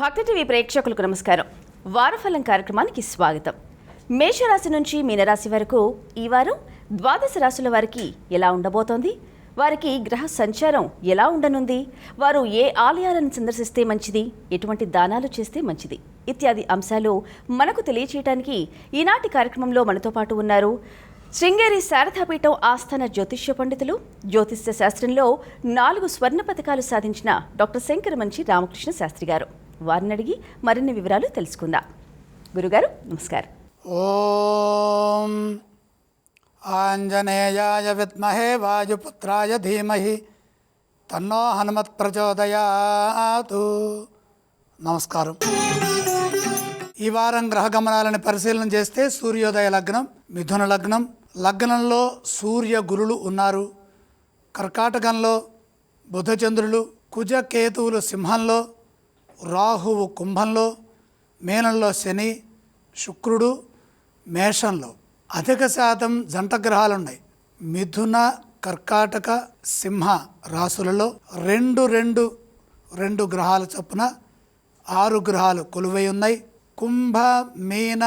భక్తి టీవీ ప్రేక్షకులకు నమస్కారం. వారఫలం కార్యక్రమానికి స్వాగతం. మేషరాశి నుంచి మీనరాశి వరకు ఈ వారం ద్వాదశ రాశుల వారికి ఎలా ఉండబోతోంది, వారికి గ్రహ సంచారం ఎలా ఉండనుంది, వారు ఏ ఆలయాలను సందర్శిస్తే మంచిది, ఎటువంటి దానాలు చేస్తే మంచిది ఇత్యాది అంశాలు మనకు తెలియచేయడానికి ఈనాటి కార్యక్రమంలో మనతో పాటు ఉన్నారు శృంగేరి శారదాపీఠం ఆస్థాన జ్యోతిష్య పండితులు, జ్యోతిష్య శాస్త్రంలో 4 స్వర్ణ పతకాలు సాధించిన డాక్టర్ శంకరమంచి రామకృష్ణ శాస్త్రి గారు. వారిని అడిగి మరిన్ని వివరాలు తెలుసుకుందాం. గురుగారు నమస్కారం. ఓం ఆంజనేయాయ విద్మహే వాయుపుత్రాయ ధీమహి తన్నో హనుమత్ ప్రచోదయాతు. నమస్కారం. ఈ వారం గ్రహ గమనాలను పరిశీలన చేస్తే సూర్యోదయ లగ్నం మిథున లగ్నం, లగ్నంలో సూర్య గురులు ఉన్నారు. కర్కాటకంలో బుధచంద్రులు, కుజ కేతువులు సింహంలో, రాహువు కుంభంలో, మీనంలో శని, శుక్రుడు మేషంలో. అధిక శాతం జంట గ్రహాలు ఉన్నాయి. మిథున, కర్కాటక, సింహ రాశులలో రెండు గ్రహాల చొప్పున 6 గ్రహాలు కొలువై ఉన్నాయి. కుంభ, మీన,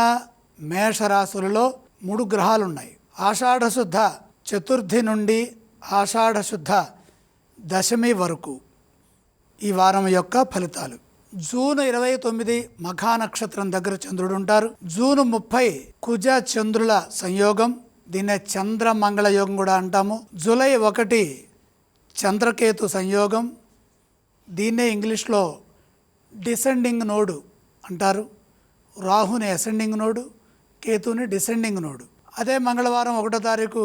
మేష రాశులలో 3 గ్రహాలు ఉన్నాయి. ఆషాఢశుద్ధ చతుర్థి నుండి ఆషాఢశుద్ధ దశమి వరకు ఈ వారం యొక్క ఫలితాలు. జూన్ 29 మఖా నక్షత్రం దగ్గర చంద్రుడు ఉంటారు. జూన్ 30 కుజ చంద్రుల సంయోగం, దీన్నే చంద్ర మంగళ యోగం కూడా అంటాము. జూలై 1 చంద్రకేతు సంయోగం, దీన్నే ఇంగ్లీష్లో డిసెండింగ్ నోడు అంటారు. రాహుని అసెండింగ్ నోడు, కేతుని డిసెండింగ్ నోడు. అదే మంగళవారం 1వ తారీఖు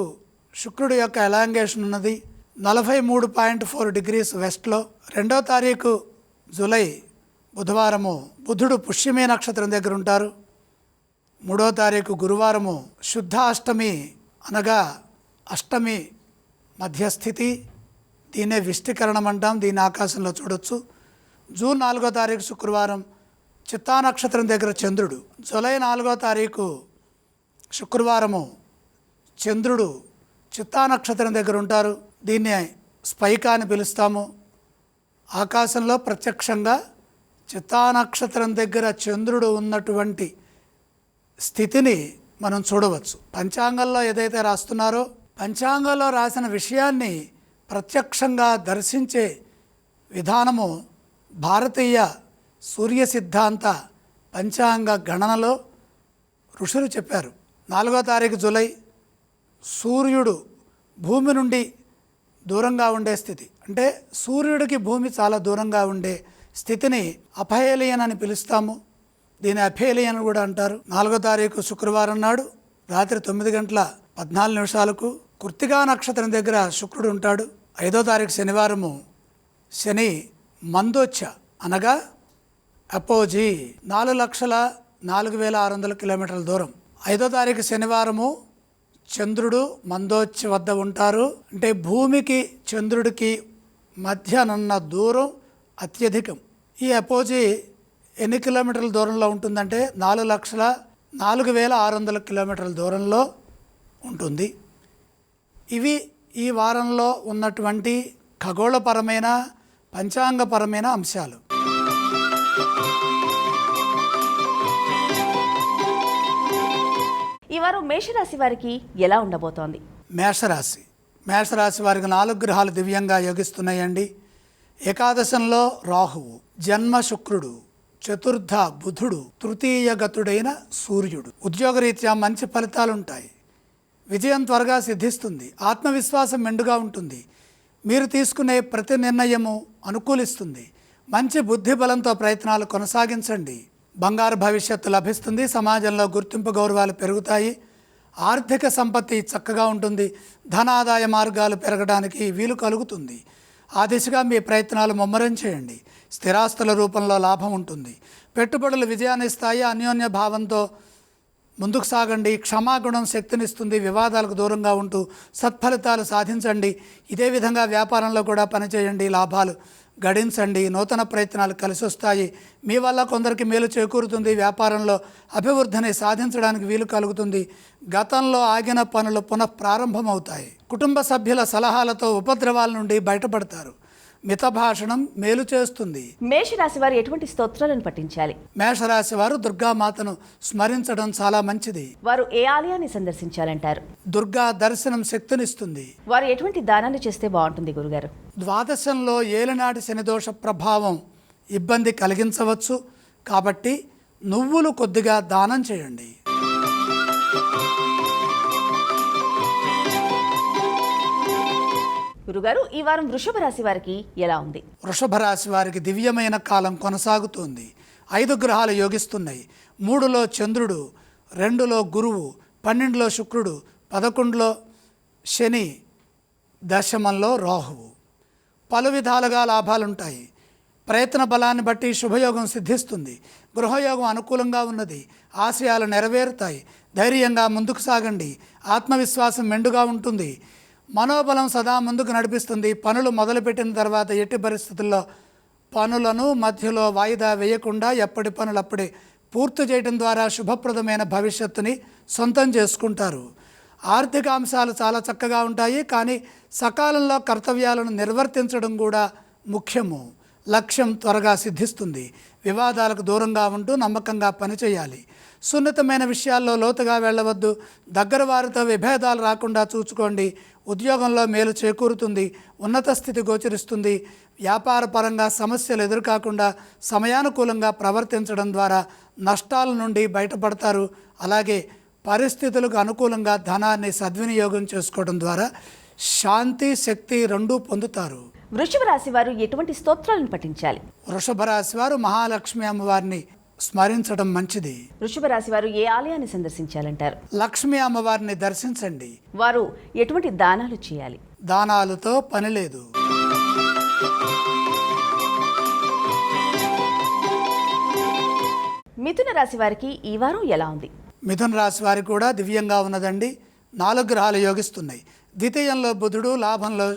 శుక్రుడు యొక్క ఎలాంగేషన్ ఉన్నది 43.4 డిగ్రీస్ వెస్ట్లో. 2వ తారీఖు జూలై బుధవారము బుధుడు పుష్యమి నక్షత్రం దగ్గర ఉంటారు. 3వ తారీఖు గురువారము శుద్ధ అష్టమి అనగా అష్టమి మధ్యస్థితి, దీన్నే విష్టికరణం అంటాం. దీన్ని ఆకాశంలో చూడొచ్చు. జూన్ 4వ తారీఖు శుక్రవారం చిత్తా నక్షత్రం దగ్గర చంద్రుడు. జూలై 4వ తారీఖు శుక్రవారము చంద్రుడు చిత్తా నక్షత్రం దగ్గర ఉంటారు. దీన్ని స్పైకా అని పిలుస్తాము. ఆకాశంలో ప్రత్యక్షంగా చిత్తా నక్షత్రం దగ్గర చంద్రుడు ఉన్నటువంటి స్థితిని మనం చూడవచ్చు. పంచాంగంలో ఏదైతే రాస్తున్నారో పంచాంగంలో రాసిన విషయాన్ని ప్రత్యక్షంగా దర్శించే విధానము భారతీయ సూర్య సిద్ధాంత పంచాంగ గణనలో ఋషులు చెప్పారు. 4వ తారీఖు జూలై సూర్యుడు భూమి నుండి దూరంగా ఉండే స్థితి, అంటే సూర్యుడికి భూమి చాలా దూరంగా ఉండే స్థితిని అపహేలియన్ అని పిలుస్తాము. దీని అపహేలియన్ కూడా అంటారు. 4వ తారీఖు శుక్రవారం నాడు రాత్రి 9:14 కృత్తికా నక్షత్రం దగ్గర శుక్రుడు ఉంటాడు. 5వ తారీఖు శనివారము శని మందోచ్చ అనగా అపోజీ 4,04,600 కిలోమీటర్ల దూరం. 5వ తారీఖు శనివారము చంద్రుడు మందోచ్చ వద్ద ఉంటారు. అంటే భూమికి చంద్రుడికి మధ్యనున్న దూరం అత్యధికం. ఈ అపోజీ ఎన్ని కిలోమీటర్ల దూరంలో ఉంటుందంటే 4,04,600 కిలోమీటర్ల దూరంలో ఉంటుంది. ఇవి ఈ వారంలో ఉన్నటువంటి ఖగోళపరమైన పంచాంగపరమైన అంశాలు. ఈ వారం మేషరాశి వారికి ఎలా ఉండబోతోంది? మేషరాశి వారికి 4 గ్రహాలు దివ్యంగా యోగిస్తున్నాయండి. ఏకాదశంలో రాహువు, జన్మ శుక్రుడు, చతుర్థ బుధుడు, తృతీయ గతుడైన సూర్యుడు. ఉద్యోగరీత్యా మంచి ఫలితాలు ఉంటాయి. విజయం త్వరగా సిద్ధిస్తుంది. ఆత్మవిశ్వాసం మెండుగా ఉంటుంది. మీరు తీసుకునే ప్రతి నిర్ణయము అనుకూలిస్తుంది. మంచి బుద్ధి బలంతో ప్రయత్నాలు కొనసాగించండి. బంగారు భవిష్యత్తు లభిస్తుంది. సమాజంలో గుర్తింపు గౌరవాలు పెరుగుతాయి. ఆర్థిక సంపత్తి చక్కగా ఉంటుంది. ధనాదాయ మార్గాలు పెరగడానికి వీలు కలుగుతుంది. ఆ దిశగా మీ ప్రయత్నాలు ముమ్మరం చేయండి. స్థిరాస్తుల రూపంలో లాభం ఉంటుంది. పెట్టుబడులు విజయాన్ని ఇస్తాయి. అన్యోన్య భావంతో ముందుకు సాగండి. క్షమాగుణం శక్తినిస్తుంది. వివాదాలకు దూరంగా ఉంటూ సత్ఫలితాలు సాధించండి. ఇదే విధంగా వ్యాపారంలో కూడా పనిచేయండి. లాభాలు గడించండి. నూతన ప్రయత్నాలు కలిసి వస్తాయి. మీ వల్ల కొందరికి మేలు చేకూరుతుంది. వ్యాపారంలో అభివృద్ధిని సాధించడానికి వీలు కలుగుతుంది. గతంలో ఆగిన పనులు పునఃప్రారంభమవుతాయి. కుటుంబ సభ్యుల సలహాలతో ఉపద్రవాల నుండి బయటపడతారు. మితభాషణం మేలు చేస్తుంది. మేషరాశి వారు ఎటువంటి స్తోత్రాలను పఠించాలి? మేషరాశి వారు దుర్గామాతను స్మరించడం చాలా మంచిది. వారు ఏ ఆలయాన్ని సందర్శించాలంటారు? దుర్గా దర్శనం శక్తినిస్తుంది. వారు ఎటువంటి దానాలు చేస్తే బాగుంటుంది గురుగారు? ద్వాదశంలో ఏలినాటి శనిదోష ప్రభావం ఇబ్బంది కలిగించవచ్చు, కాబట్టి నువ్వులు కొద్దిగా దానం చేయండి. గురుగారు, ఈ వారం వృషభ రాశి వారికి ఎలా ఉంది? వృషభ రాశి వారికి దివ్యమైన కాలం కొనసాగుతోంది. 5 గ్రహాలు యోగిస్తున్నాయి. 3లో చంద్రుడు, 2లో గురువు, 12లో శుక్రుడు, 11లో శని, దశమంలో రాహువు. పలు విధాలుగా లాభాలుంటాయి. ప్రయత్న బలాన్ని బట్టి శుభయోగం సిద్ధిస్తుంది. గృహయోగం అనుకూలంగా ఉన్నది. ఆశయాలు నెరవేరుతాయి. ధైర్యంగా ముందుకు సాగండి. ఆత్మవిశ్వాసం మెండుగా ఉంటుంది. మనోబలం సదా ముందుకు నడిపిస్తుంది. పనులు మొదలుపెట్టిన తర్వాత ఎట్టి పరిస్థితుల్లో పనులను మధ్యలో వాయిదా వేయకుండా ఎప్పటి పనులు అప్పుడే పూర్తి చేయడం ద్వారా శుభప్రదమైన భవిష్యత్తుని సొంతం చేసుకుంటారు. ఆర్థిక అంశాలు చాలా చక్కగా ఉంటాయి, కానీ సకాలంలో కర్తవ్యాలను నిర్వర్తించడం కూడా ముఖ్యము. లక్ష్యం త్వరగా సిద్ధిస్తుంది. వివాదాలకు దూరంగా ఉంటూ నమ్మకంగా పనిచేయాలి. సున్నితమైన విషయాల్లో లోతుగా వెళ్ళవద్దు. దగ్గర వారితో విభేదాలు రాకుండా చూసుకోండి. ఉద్యోగంలో మేలు చేకూరుతుంది. ఉన్నత స్థితి గోచరిస్తుంది. వ్యాపార పరంగా సమస్యలు ఎదురుకాకుండా సమయానుకూలంగా ప్రవర్తించడం ద్వారా నష్టాల నుండి బయటపడతారు. అలాగే పరిస్థితులకు అనుకూలంగా ధనాన్ని సద్వినియోగం చేసుకోవడం ద్వారా శాంతి, శక్తి రెండూ పొందుతారు. వృషభ రాశి వారు ఎటువంటి స్తోత్రాలను పఠించాలి? వృషభ రాశి వారు మహాలక్ష్మి అమ్మవారిని స్మరించడం మంచిది. వృషభ రాశి వారు ఏ ఆలయాన్ని సందర్శించాలంటారు? లక్ష్మీ అమ్మవారిని దర్శించండి. వారు ఎటువంటి దానాలు చేయాలి? దానాలతో పని లేదు. మిథున రాశి వారికి ఈ వారం ఎలా ఉంది? మిథున రాశి వారికి కూడా దివ్యంగా ఉన్నదండి. 4 గ్రహాలు యోగిస్తున్నాయి. ద్వితీయంలో బుధుడు, లాభంలో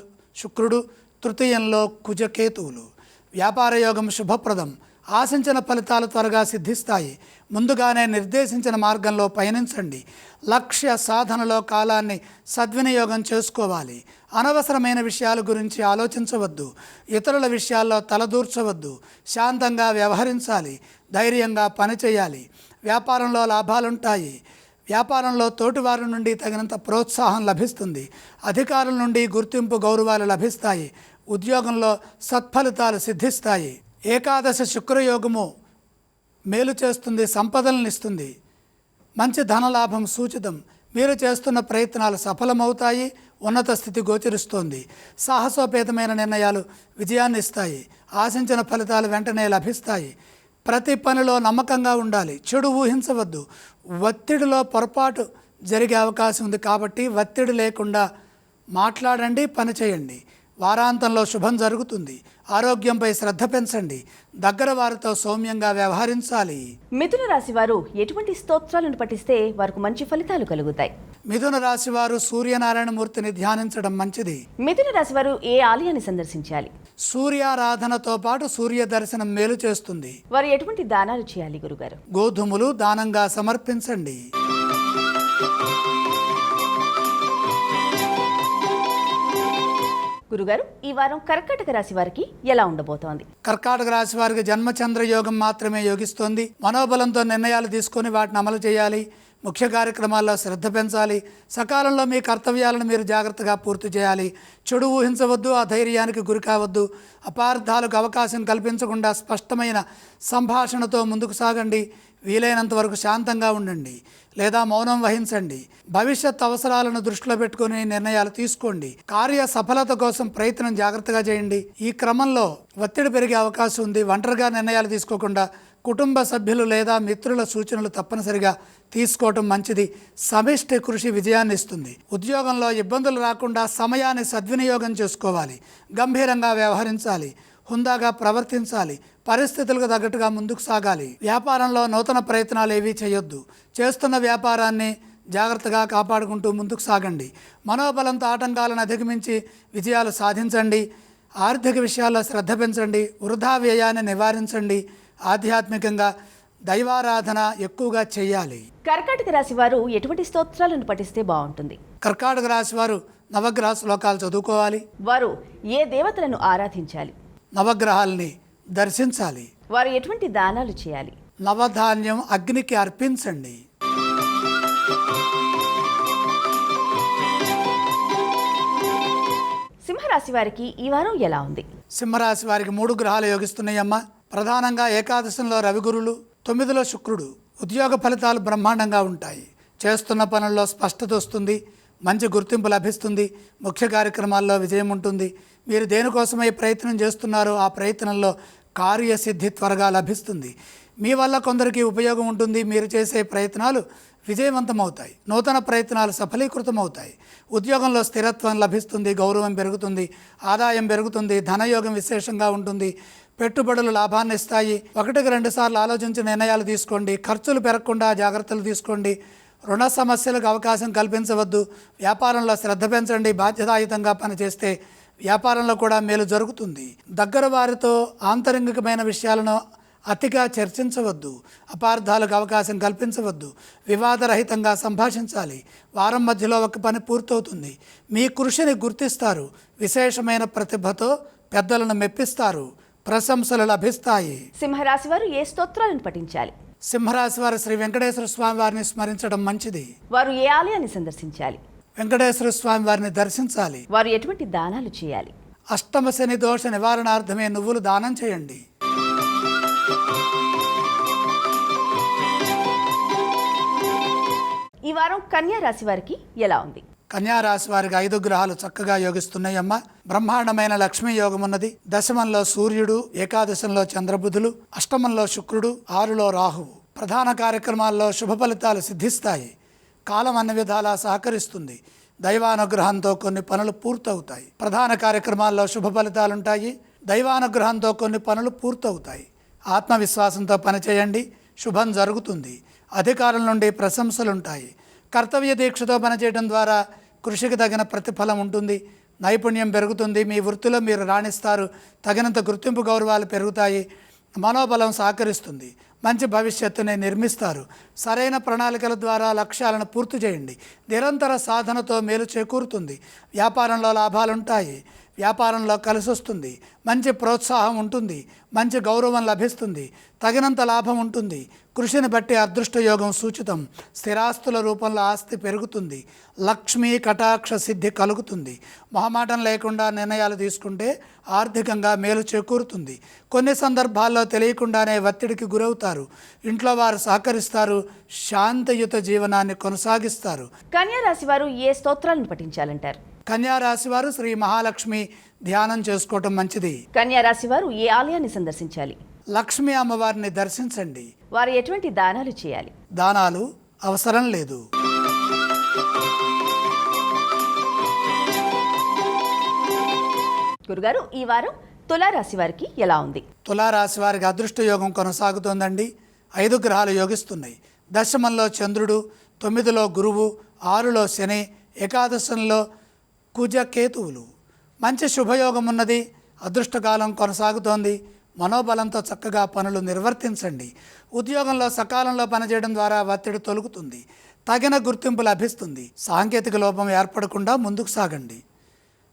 శుక్రుడు, తృతీయంలో కుజకేతువులు. వ్యాపార యోగం శుభప్రదం. ఆశించిన ఫలితాలు త్వరగా సిద్ధిస్తాయి. ముందుగానే నిర్దేశించిన మార్గంలో పయనించండి. లక్ష్య సాధనలో కాలాన్ని సద్వినియోగం చేసుకోవాలి. అనవసరమైన విషయాల గురించి ఆలోచించవద్దు. ఇతరుల విషయాల్లో తలదూర్చవద్దు. శాంతంగా వ్యవహరించాలి. ధైర్యంగా పనిచేయాలి. వ్యాపారంలో లాభాలుంటాయి. వ్యాపారంలో తోటివారి నుండి తగినంత ప్రోత్సాహం లభిస్తుంది. అధికారుల నుండి గుర్తింపు, గౌరవాలు లభిస్తాయి. ఉద్యోగంలో సత్ఫలితాలు సిద్ధిస్తాయి. ఏకాదశ శుక్రయోగము మేలు చేస్తుంది, సంపదలను ఇస్తుంది. మంచి ధనలాభం సూచితం. మీరు చేస్తున్న ప్రయత్నాలు సఫలమవుతాయి. ఉన్నత స్థితి గోచరిస్తోంది. సాహసోపేతమైన నిర్ణయాలు విజయాన్ని ఇస్తాయి. ఆశించిన ఫలితాలు వెంటనే లభిస్తాయి. ప్రతి పనిలో నమ్మకంగా ఉండాలి. చెడు ఊహించవద్దు. ఒత్తిడిలో పొరపాటు జరిగే అవకాశం ఉంది, కాబట్టి ఒత్తిడి లేకుండా మాట్లాడండి, పని చేయండి. వారాంతంలో శుభం జరుగుతుంది. ఆరోగ్యంపై శ్రద్ధ పెంచండి. దగ్గర వారితో సౌమ్యంగా వ్యవహరించాలి. మిథున రాశి వారు ఎటువంటి స్తోత్రాలను పఠిస్తే వారికి మంచి ఫలితాలు కలుగుతాయి? మిథున రాశి వారు సూర్యనారాయణమూర్తిని ధ్యానించడం మంచిది. మిథున రాశి వారు ఏ ఆలయాన్ని సందర్శించాలి? సూర్యారాధనతో పాటు సూర్య దర్శనం మేలు చేస్తుంది. వారు ఎటువంటి దానాలు చేయాలి గురుగారు? గోధుమలు దానంగా సమర్పించండి. గురుగారు, ఈ వారం కర్కాటక రాశి వారికి ఎలా ఉండబోతోంది? కర్కాటక రాశి వారికి జన్మచంద్ర యోగం మాత్రమే యోగిస్తోంది. మనోబలంతో నిర్ణయాలు తీసుకొని వాటిని అమలు చేయాలి. ముఖ్య కార్యక్రమాల్లో శ్రద్ధ పెంచాలి. సకాలంలో మీ కర్తవ్యాలను మీరు జాగ్రత్తగా పూర్తి చేయాలి. చెడు ఊహించవద్దు. అధైర్యానికి గురి కావద్దు. అపార్థాలకు అవకాశం కల్పించకుండా స్పష్టమైన సంభాషణతో ముందుకు సాగండి. వీలైనంత వరకు శాంతంగా ఉండండి లేదా మౌనం వహించండి. భవిష్యత్ అవసరాలను దృష్టిలో పెట్టుకుని నిర్ణయాలు తీసుకోండి. కార్య సఫలత కోసం ప్రయత్నం జాగ్రత్తగా చేయండి. ఈ క్రమంలో ఒత్తిడి పెరిగే అవకాశం ఉంది. ఒంటరిగా నిర్ణయాలు తీసుకోకుండా కుటుంబ సభ్యులు లేదా మిత్రుల సూచనలు తప్పనిసరిగా తీసుకోవటం మంచిది. సమిష్టి కృషి విజయాన్ని ఇస్తుంది. ఉద్యోగంలో ఇబ్బందులు రాకుండా సమయాన్ని సద్వినియోగం చేసుకోవాలి. గంభీరంగా వ్యవహరించాలి. హుందాగా ప్రవర్తించాలి. పరిస్థితులకు తగ్గట్టుగా ముందుకు సాగాలి. వ్యాపారంలో నూతన ప్రయత్నాలు ఏవీ చేయొద్దు. చేస్తున్న వ్యాపారాన్ని జాగ్రత్తగా కాపాడుకుంటూ ముందుకు సాగండి. మనోబలంతో ఆటంకాలను అధిగమించి విజయాలు సాధించండి. ఆర్థిక విషయాల్లో శ్రద్ధ పెంచండి. వృధా వ్యయాన్ని నివారించండి. ఆధ్యాత్మికంగా దైవారాధన ఎక్కువగా చేయాలి. కర్కాటక రాశి వారు ఎటువంటి స్తోత్రాలను పఠిస్తే బాగుంటుంది? కర్కాటక రాశి వారు నవగ్రహ శ్లోకాలు చదువుకోవాలి. వారు ఏ దేవతలను ఆరాధించాలి? నవగ్రహాల్ని దర్శించాలి. వారు ఎటువంటి దానాలు చేయాలి? నవధాన్యం అగ్నికి అర్పించండి. సింహరాశి వారికి ఈ వారం ఎలా ఉంది? సింహరాశి వారికి 3 గ్రహాలు యోగిస్తున్నాయమ్మా. ప్రధానంగా ఏకాదశంలో రవిగురులు, 9లో శుక్రుడు. ఉద్యోగ ఫలితాలు బ్రహ్మాండంగా ఉంటాయి. చేస్తున్న పనుల్లో స్పష్టత వస్తుంది. మంచి గుర్తింపు లభిస్తుంది. ముఖ్య కార్యక్రమాల్లో విజయం ఉంటుంది. మీరు దేనికోసమై ప్రయత్నం చేస్తున్నారో ఆ ప్రయత్నంలో కార్యసిద్ధి త్వరగా లభిస్తుంది. మీ వల్ల కొందరికి ఉపయోగం ఉంటుంది. మీరు చేసే ప్రయత్నాలు విజయవంతమవుతాయి. నూతన ప్రయత్నాలు సఫలీకృతమవుతాయి. ఉద్యోగంలో స్థిరత్వం లభిస్తుంది. గౌరవం పెరుగుతుంది. ఆదాయం పెరుగుతుంది. ధనయోగం విశేషంగా ఉంటుంది. పెట్టుబడులు లాభాన్ని ఇస్తాయి. 1-2 సార్లు ఆలోచించి నిర్ణయాలు తీసుకోండి. ఖర్చులు పెరగకుండా జాగ్రత్తలు తీసుకోండి. రుణ సమస్యలకు అవకాశం కల్పించవద్దు. వ్యాపారంలో శ్రద్ధ పెంచండి. బాధ్యతాయుతంగా పనిచేస్తే వ్యాపారంలో కూడా మేలు జరుగుతుంది. దగ్గర వారితో ఆంతరంగికమైన విషయాలను అతిగా చర్చించవద్దు. అపార్థాలకు అవకాశం కల్పించవద్దు. వివాదరహితంగా సంభాషించాలి. వారం మధ్యలో ఒక పని పూర్తవుతుంది. మీ కృషిని గుర్తిస్తారు. విశేషమైన ప్రతిభతో పెద్దలను మెప్పిస్తారు. ప్రశంసలు లభిస్తాయి. సింహరాశి వారు ఏ స్తోత్రాలను పఠించాలి? సింహరాశి వారు శ్రీ వెంకటేశ్వర స్వామి వారిని స్మరించడం మంచిది. వారు ఏ ఆలయాన్ని సందర్శించాలి? వెంకటేశ్వర స్వామి వారిని దర్శించాలి. వారు ఎటువంటి దానాలు చేయాలి? అష్టమ శని దోష నివారణార్థమే నువ్వులు దానం చేయండి. ఈ వారం కన్యా రాశి వారికి ఎలా ఉంది? కన్యా రాశి వారికి 5 గ్రహాలు చక్కగా యోగిస్తున్నాయమ్మా. బ్రహ్మాండమైన లక్ష్మీ యోగం ఉన్నది. దశమంలో సూర్యుడు, ఏకాదశంలో చంద్రబుధులు, అష్టమంలో శుక్రుడు, 6లో రాహువు. ప్రధాన కార్యక్రమాల్లో శుభ ఫలితాలు సిద్ధిస్తాయి. కాలం అన్ని విధాలా సహకరిస్తుంది. దైవానుగ్రహంతో కొన్ని పనులు పూర్తవుతాయి. ప్రధాన కార్యక్రమాల్లో శుభ ఫలితాలుంటాయి. దైవానుగ్రహంతో కొన్ని పనులు పూర్తవుతాయి. ఆత్మవిశ్వాసంతో పనిచేయండి. శుభం జరుగుతుంది. అధికారుల నుండి ప్రశంసలుంటాయి. కర్తవ్య దీక్షతో పనిచేయడం ద్వారా కృషికి తగిన ప్రతిఫలం ఉంటుంది. నైపుణ్యం పెరుగుతుంది. మీ వృత్తిలో మీరు రాణిస్తారు. తగినంత గుర్తింపు గౌరవాలు పెరుగుతాయి. మనోబలం సహకరిస్తుంది. మంచి భవిష్యత్తుని నిర్మిస్తారు. సరైన ప్రణాళికల ద్వారా లక్ష్యాలను పూర్తి చేయండి. నిరంతర సాధనతో మేలు చేకూరుతుంది. వ్యాపారంలో లాభాలుంటాయి. వ్యాపారంలో కలిసి వస్తుంది. మంచి ప్రోత్సాహం ఉంటుంది. మంచి గౌరవం లభిస్తుంది. తగినంత లాభం ఉంటుంది. కృషిని బట్టి అదృష్టయోగం సూచితం. స్థిరాస్తుల రూపంలో ఆస్తి పెరుగుతుంది. లక్ష్మీ కటాక్ష సిద్ధి కలుగుతుంది. మొహమాటం లేకుండా నిర్ణయాలు తీసుకుంటే ఆర్థికంగా మేలు చేకూరుతుంది. కొన్ని సందర్భాల్లో తెలియకుండానే ఒత్తిడికి గురవుతారు. ఇంట్లో వారు సహకరిస్తారు. శాంతియుత జీవనాన్ని కొనసాగిస్తారు. కన్యా రాశి వారు ఏ స్తోత్రాలను పఠించాలంటారు? కన్యా రాశి వారు శ్రీ మహాలక్ష్మి ధ్యానం చేసుకోవటం మంచిది. కన్యా రాశి వారు ఏ ఆలయాన్ని సందర్శించాలి? లక్ష్మీ అమ్మవారిని దర్శించండి. వారు ఎటువంటి దానాలు చేయాలి? దానాలు అవసరం లేదు. గురుగారు, ఈ వారం తులారాశి వారికి ఎలా ఉంది? తులారాశి వారికి అదృష్టయోగం కొనసాగుతోందండి. 5 గ్రహాలు యోగిస్తున్నాయి. దశమంలో చంద్రుడు, 9లో గురువు, 6లో శని, ఏకాదశంలో కుజ కేతువులు. మంచి శుభయోగం ఉన్నది. అదృష్టకాలం కొనసాగుతోంది. మనోబలంతో చక్కగా పనులు నిర్వర్తించండి. ఉద్యోగంలో సకాలంలో పనిచేయడం ద్వారా ఒత్తిడి తొలగుతుంది. తగిన గుర్తింపు లభిస్తుంది. సాంకేతిక లోపం ఏర్పడకుండా ముందుకు సాగండి.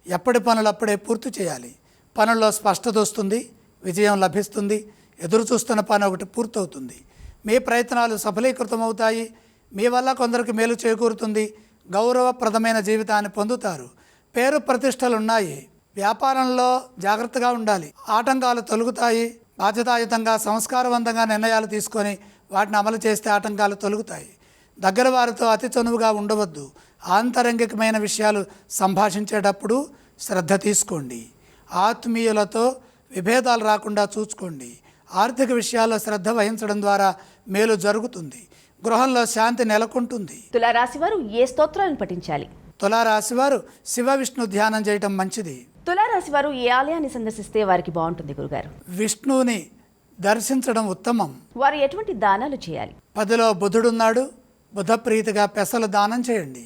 ఎప్పటి పనులు అప్పుడే పూర్తి చేయాలి. పనుల్లో స్పష్టత వస్తుంది. విజయం లభిస్తుంది. ఎదురు చూస్తున్న పని ఒకటి పూర్తవుతుంది. మీ ప్రయత్నాలు సఫలీకృతమవుతాయి. మీ వల్ల కొందరికి మేలు చేకూరుతుంది. గౌరవప్రదమైన జీవితాన్ని పొందుతారు. పేరు ప్రతిష్టలు ఉన్నాయి. వ్యాపారంలో జాగ్రత్తగా ఉండాలి. ఆటంకాలు తొలగుతాయి. బాధ్యతాయుతంగా సంస్కారవంతంగా నిర్ణయాలు తీసుకొని వాటిని అమలు చేస్తే ఆటంకాలు తొలగుతాయి. దగ్గర వారితో అతి చనువుగా ఉండవద్దు. ఆంతరంగికమైన విషయాలు సంభాషించేటప్పుడు శ్రద్ధ తీసుకోండి. ఆత్మీయులతో విభేదాలు రాకుండా చూసుకోండి. ఆర్థిక విషయాల్లో శ్రద్ధ వహించడం ద్వారా మేలు జరుగుతుంది. గృహంలో శాంతి నెలకొంటుంది. తులారాశి వారు ఏ స్తోత్రాలను పఠించాలి? తులారాశి వారు శివ విష్ణు ధ్యానం చేయటం మంచిది. తులారాశి వారు ఏ ఆలయాన్ని సందర్శిస్తే వారికి బాగుంటుంది గురుగారు? విష్ణువుని దర్శించడం ఉత్తమం. వారు ఎటువంటి దానాలు చేయాలి? 10లో బుధుడున్నాడు. బుధ ప్రీతిగా పెసలు దానం చేయండి.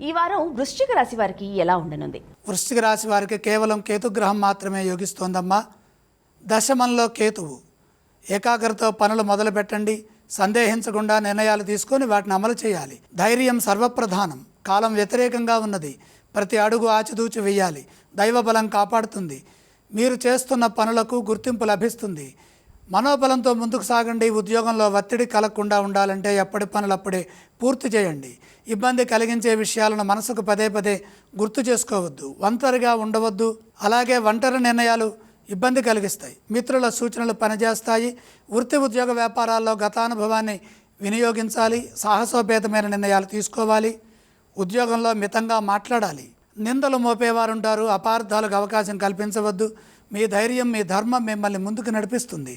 ఈ వారం వృశ్చిక రాశి వారికి ఎలా ఉండనుంది? వృశ్చిక రాశి వారికి కేవలం కేతుగ్రహం మాత్రమే యోగిస్తోందమ్మా. దశమంలో కేతువు. ఏకాగ్రతతో పనులు మొదలు పెట్టండి. సందేహించకుండా నిర్ణయాలు తీసుకొని వాటిని అమలు చేయాలి. ధైర్యం సర్వప్రధానం. కాలం వ్యతిరేకంగా ఉన్నది. ప్రతి అడుగు ఆచితూచి వేయాలి. దైవబలం కాపాడుతుంది. మీరు చేస్తున్న పనులకు గుర్తింపు లభిస్తుంది. మనోబలంతో ముందుకు సాగండి. ఉద్యోగంలో ఒత్తిడి కలగకుండా ఉండాలంటే ఎప్పటి పనులు అప్పుడే పూర్తి చేయండి. ఇబ్బంది కలిగించే విషయాలను మనసుకు పదే పదే గుర్తు చేసుకోవద్దు. ఒంటరిగా ఉండవద్దు. అలాగే ఒంటరి నిర్ణయాలు ఇబ్బంది కలిగిస్తాయి. మిత్రుల సూచనలు పనిచేస్తాయి. వృత్తి ఉద్యోగ వ్యాపారాల్లో గతానుభవాన్ని వినియోగించాలి. సాహసోపేతమైన నిర్ణయాలు తీసుకోవాలి. ఉద్యోగంలో మితంగా మాట్లాడాలి. నిందలు మోపేవారుంటారు. అపార్థాలకు అవకాశం కల్పించవద్దు. మీ ధైర్యం, మీ ధర్మం మిమ్మల్ని ముందుకు నడిపిస్తుంది.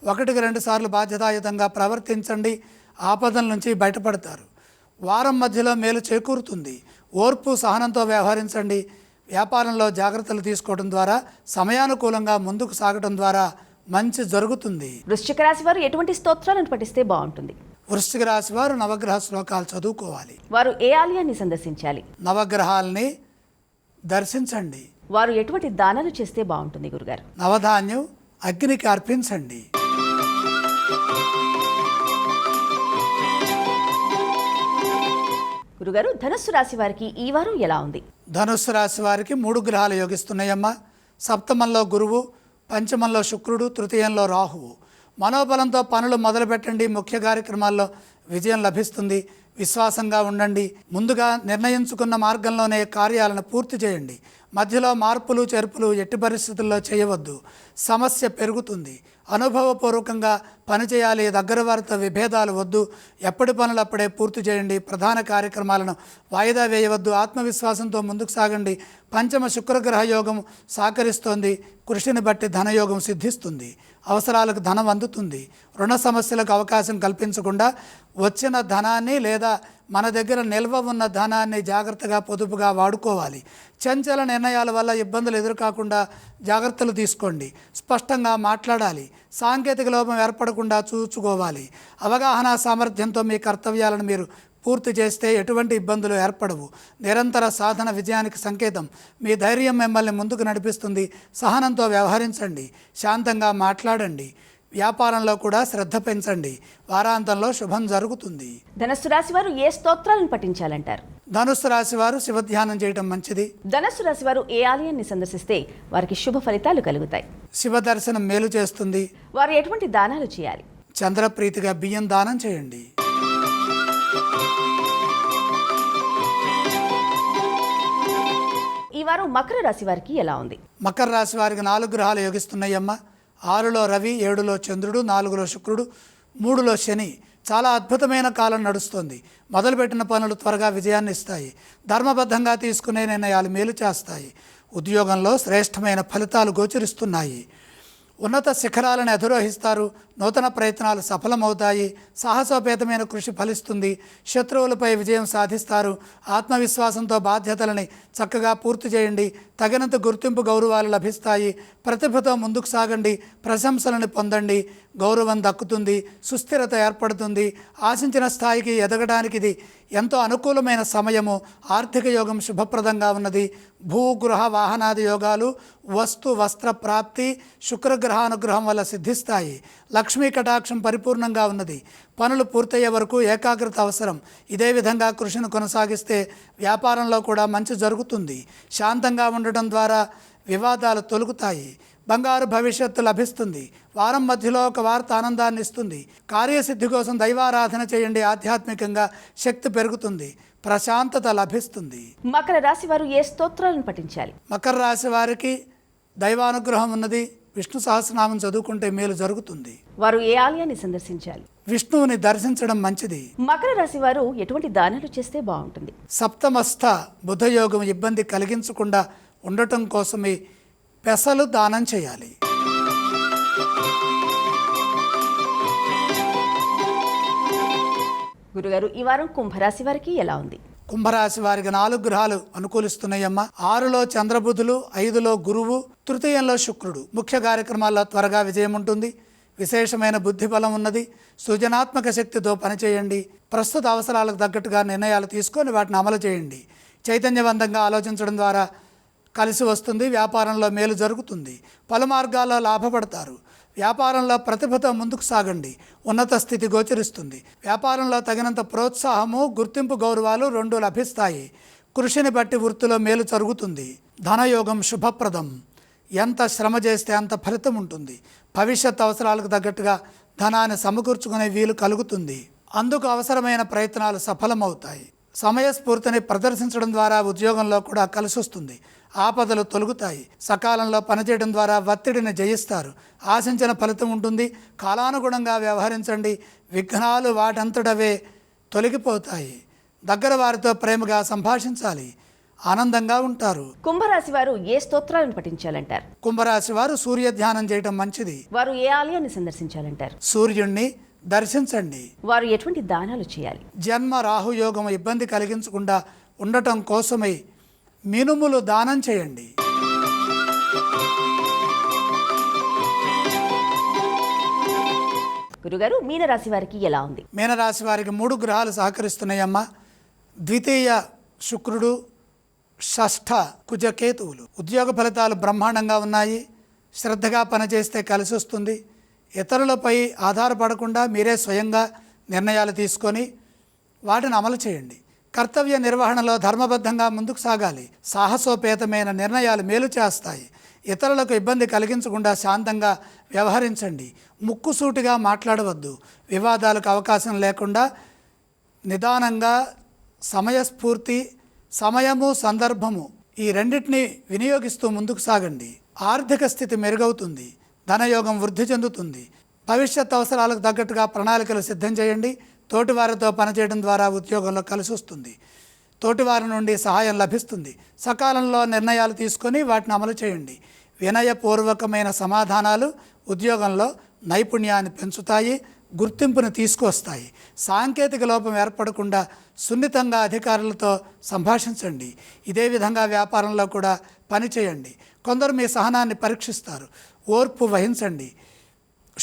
1-2 సార్లు బాధ్యతాయుతంగా ప్రవర్తించండి. ఆపదల నుంచి బయటపడతారు. వారం మధ్యలో మేలు చేకూరుతుంది. ఓర్పు, సహనంతో వ్యవహరించండి. వ్యాపారంలో జాగ్రత్తలు తీసుకోవడం ద్వారా, సమయానుకూలంగా ముందుకు సాగడం ద్వారా మంచి జరుగుతుంది. వృశ్చిక రాశి వారు ఎటువంటి స్తోత్రాలను పఠిస్తే బాగుంటుంది? వృశ్చిక రాశి వారు నవగ్రహ శ్లోకాలు చదువుకోవాలి. వారు ఏ ఆలయాన్ని సందర్శించాలి? నవగ్రహాల్ని దర్శించండి. వారు ఎటువంటి దానాలు చేస్తే బాగుంటుంది గురుగారు? నవధాన్యం అగ్నికి అర్పించండి. గురుగారు, ధనుస్సు రాశి వారికి ఈ వారం ఎలా ఉంది? ధనుస్సు రాశి వారికి 3 గ్రహాలు యోగిస్తున్నాయమ్మా. సప్తమంలో గురువు, పంచమంలో శుక్రుడు, తృతీయంలో రాహువు. మనోబలంతో పనులు మొదలుపెట్టండి. ముఖ్య కార్యక్రమాల్లో విజయం లభిస్తుంది. విశ్వాసంగా ఉండండి. ముందుగా నిర్ణయించుకున్న మార్గంలోనే కార్యాలను పూర్తి చేయండి. మధ్యలో మార్పులు చేర్పులు ఎట్టి పరిస్థితుల్లో చేయవద్దు. సమస్య పెరుగుతుంది. అనుభవపూర్వకంగా పనిచేయాలి. దగ్గర వారితో విభేదాలు వద్దు. ఎప్పటి పనులు అప్పుడే పూర్తి చేయండి. ప్రధాన కార్యక్రమాలను వాయిదా వేయవద్దు. ఆత్మవిశ్వాసంతో ముందుకు సాగండి. పంచమ శుక్రగ్రహ యోగం సహకరిస్తోంది. కృషిని బట్టి ధనయోగం సిద్ధిస్తుంది. అవసరాలకు ధనం అందుతుంది. రుణ సమస్యలకు అవకాశం కల్పించకుండా వచ్చిన ధనాన్ని లేదా మన దగ్గర నిల్వ ఉన్న ధనాన్ని జాగ్రత్తగా పొదుపుగా వాడుకోవాలి. చంచల నిర్ణయాల వల్ల ఇబ్బందులు ఎదురుకాకుండా జాగ్రత్తలు తీసుకోండి. స్పష్టంగా మాట్లాడాలి. సాంకేతిక లోపం ఏర్పడకుండా చూసుకోవాలి. అవగాహన సామర్థ్యంతో మీ కర్తవ్యాలను మీరు పూర్తి చేస్తే ఎటువంటి ఇబ్బందులు ఏర్పడవు. నిరంతర సాధన విజయానికి సంకేతం. మీ ధైర్యం మిమ్మల్ని ముందుకు నడిపిస్తుంది. సహనంతో వ్యవహరించండి. శాంతంగా మాట్లాడండి. వ్యాపారంలో కూడా శ్రద్ధ పెంచండి. వారాంతంలో శుభం జరుగుతుంది. ధనుస్సు రాశి వారు ఏ స్తోత్రాలను పఠించాలంటారు? ధనుస్సు రాశి వారు శివధ్యానం చేయడం మంచిది. ధనుస్సు రాశి వారు ఏ ఆలయాన్ని సందర్శిస్తే వారికి శుభ ఫలితాలు కలుగుతాయి? శివ దర్శనం మేలు చేస్తుంది. వారు ఎటువంటి దానాలు చేయాలి? చంద్రప్రీతిగా బియ్యం దానం చేయండి. ఈ వారం మకర రాశి వారికి ఎలా ఉంది? మకర రాశి వారికి 4 గ్రహాలు యోగిస్తున్నాయమ్మా. 6లో రవి, 7లో చంద్రుడు, 4లో శుక్రుడు, 3లో శని. చాలా అద్భుతమైన కాలం నడుస్తుంది. మొదలుపెట్టిన పనులు త్వరగా విజయాన్ని ఇస్తాయి. ధర్మబద్ధంగా తీసుకునే నిర్ణయాలు మేలు చేస్తాయి. ఉద్యోగంలో శ్రేష్టమైన ఫలితాలు గోచరిస్తున్నాయి. ఉన్నత శిఖరాలను అధిరోహిస్తారు. నూతన ప్రయత్నాలు సఫలమవుతాయి. సాహసోపేతమైన కృషి ఫలిస్తుంది. శత్రువులపై విజయం సాధిస్తారు. ఆత్మవిశ్వాసంతో బాధ్యతలని చక్కగా పూర్తి చేయండి. తగినంత గుర్తింపు, గౌరవాలు లభిస్తాయి. ప్రతిభతో ముందుకు సాగండి. ప్రశంసలను పొందండి. గౌరవం దక్కుతుంది. సుస్థిరత ఏర్పడుతుంది. ఆశించిన స్థాయికి ఎదగడానికి ఇది ఎంతో అనుకూలమైన సమయము. ఆర్థిక యోగం శుభప్రదంగా ఉన్నది. భూగృహ వాహనాది యోగాలు, వస్తు వస్త్ర ప్రాప్తి శుక్రగ్రహానుగ్రహం వల్ల సిద్ధిస్తాయి. లక్ష్మీ కటాక్షం పరిపూర్ణంగా ఉన్నది. పనులు పూర్తయ్యే వరకు ఏకాగ్రత అవసరం. ఇదే విధంగా కృషిని కొనసాగిస్తే వ్యాపారంలో కూడా మంచి జరుగుతుంది. శాంతంగా ఉండటం ద్వారా వివాదాలు తొలగుతాయి. బంగారు భవిష్యత్తు లభిస్తుంది. వారం మధ్యలో ఒక వార్త ఆనందాన్ని ఇస్తుంది. కార్యసిద్ధి కోసం దైవారాధన చేయండి. ఆధ్యాత్మికంగా శక్తి పెరుగుతుంది. ప్రశాంతత లభిస్తుంది. మకర రాశి వారు ఏ స్తోత్రాలను పఠించాలి? మకర రాశి వారికి దైవానుగ్రహం ఉన్నది. విష్ణు సహస్రనామం చదువుకుంటే మేలు జరుగుతుంది. వారు ఏ ఆలయాన్ని సందర్శించాలి? విష్ణువుని దర్శించడం మంచిది. మకర రాశి వారు ఎటువంటి దానాలు చేస్తే బాగుంటుంది? సప్తమస్థ బుధయోగం ఇబ్బంది కలిగించకుండా ఉండటం కోసమే పెసలు దానం చేయాలి. గురుగారు, ఈ వారం కుంభరాశి వారికి ఎలా ఉంది? కుంభరాశి వారికి 4 గ్రహాలు అనుకూలిస్తున్నాయమ్మా. 6లో చంద్రబుధులు, 5లో గురువు, తృతీయంలో శుక్రుడు. ముఖ్య కార్యక్రమాల్లో త్వరగా విజయం ఉంటుంది. విశేషమైన బుద్ధి బలం ఉన్నది. సృజనాత్మక శక్తితో పనిచేయండి. ప్రస్తుత అవసరాలకు తగ్గట్టుగా నిర్ణయాలు తీసుకొని వాటిని అమలు చేయండి. చైతన్యవంతంగా ఆలోచించడం ద్వారా కలిసి వస్తుంది. వ్యాపారంలో మేలు జరుగుతుంది. పలు మార్గాల్లో లాభపడతారు. వ్యాపారంలో ప్రతిభతో ముందుకు సాగండి. ఉన్నత స్థితి గోచరిస్తుంది. వ్యాపారంలో తగినంత ప్రోత్సాహము, గుర్తింపు, గౌరవాలు రెండు లభిస్తాయి. కృషిని బట్టి వృత్తిలో మేలు జరుగుతుంది. ధనయోగం శుభప్రదం. ఎంత శ్రమ చేస్తే అంత ఫలితం ఉంటుంది. భవిష్యత్ అవసరాలకు తగ్గట్టుగా ధనాన్ని సమకూర్చుకునే వీలు కలుగుతుంది. అందుకు అవసరమైన ప్రయత్నాలు సఫలమవుతాయి. సమయస్ఫూర్తిని ప్రదర్శించడం ద్వారా ఉద్యోగంలో కూడా కలిసొస్తుంది. ఆపదలు తొలగుతాయి. సకాలంలో పనిచేయడం ద్వారా ఒత్తిడిని జయిస్తారు. ఆశించిన ఫలితం ఉంటుంది. కాలానుగుణంగా వ్యవహరించండి. విఘ్నాలు వాటంతటవే తొలగిపోతాయి. దగ్గర వారితో ప్రేమగా సంభాషించాలి. ఆనందంగా ఉంటారు. కుంభరాశి వారు ఏ స్తోత్రాలను పఠించాలంటారు? కుంభరాశి వారు సూర్య ధ్యానం చేయటం మంచిది. వారు ఏ ఆలయాన్ని సందర్శించాలంటారు? సూర్యుణ్ణి దర్శించండి. వారు ఎటువంటి దానాలు చేయాలి? జన్మ రాహుయోగం ఇబ్బంది కలిగించకుండా ఉండటం కోసమై మినుములు దానం చేయండి. గురుగారు, మీనరాశి వారికి ఎలా ఉంది? మీనరాశి వారికి 3 గ్రహాలు సహకరిస్తున్నాయమ్మా. ద్వితీయ శుక్రుడు, షష్ఠ కుజకేతువులు. ఉద్యోగ ఫలితాలు బ్రహ్మాండంగా ఉన్నాయి. శ్రద్ధగా పనిచేస్తే కలిసి వస్తుంది. ఇతరులపై ఆధారపడకుండా మీరే స్వయంగా నిర్ణయాలు తీసుకొని వాటిని అమలు చేయండి. కర్తవ్య నిర్వహణలో ధర్మబద్ధంగా ముందుకు సాగాలి. సాహసోపేతమైన నిర్ణయాలు మేలు చేస్తాయి. ఇతరులకు ఇబ్బంది కలిగించకుండా శాంతంగా వ్యవహరించండి. ముక్కుసూటిగా మాట్లాడవద్దు. వివాదాలకు అవకాశం లేకుండా నిదానంగా సమయస్ఫూర్తి, సమయము, సందర్భము ఈ రెండింటినీ వినియోగిస్తూ ముందుకు సాగండి. ఆర్థిక స్థితి మెరుగవుతుంది. ధనయోగం వృద్ధి చెందుతుంది. భవిష్యత్ అవసరాలకు తగ్గట్టుగా ప్రణాళికలు సిద్ధం చేయండి. తోటివారితో పనిచేయడం ద్వారా ఉద్యోగంలో కలిసి వస్తుంది. తోటివారి నుండి సహాయం లభిస్తుంది. సకాలంలో నిర్ణయాలు తీసుకొని వాటిని అమలు చేయండి. వినయపూర్వకమైన సమాధానాలు ఉద్యోగంలో నైపుణ్యాన్ని పెంచుతాయి, గుర్తింపును తీసుకొస్తాయి. సాంకేతిక లోపం ఏర్పడకుండా సున్నితంగా అధికారులతో సంభాషించండి. ఇదే విధంగా వ్యాపారంలో కూడా పనిచేయండి. కొందరు మీ సహనాన్ని పరీక్షిస్తారు. ఓర్పు వహించండి.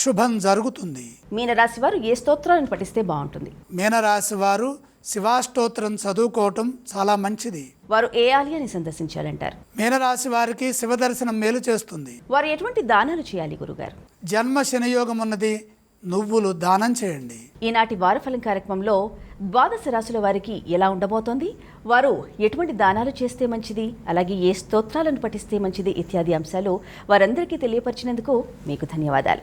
శుభం జరుగుతుంది. మీనరాశి వారు ఏ స్తోత్రాలను పఠిస్తే బాగుంటుంది? మీనరాశి వారు శివాష్టోత్రం చదువుకోవటం చాలా మంచిది. వారు ఏ ఆలయాన్ని సందర్శించాలంటారు? మీనరాశి వారికి శివదర్శనం మేలు చేస్తుంది. వారు ఎటువంటి దానాలు చేయాలి గురుగారు? జన్మ శనియోగం ఉన్నది. నువ్వులు దానం చేయండి. ఈనాటి వారఫలం కార్యక్రమంలో ద్వాదశ రాశుల వారికి ఎలా ఉండబోతోంది, వారు ఎటువంటి దానాలు చేస్తే మంచిది, అలాగే ఏ స్తోత్రాలను పఠిస్తే మంచిది ఇత్యాది అంశాలు వారందరికీ తెలియపరిచినందుకు మీకు ధన్యవాదాలు.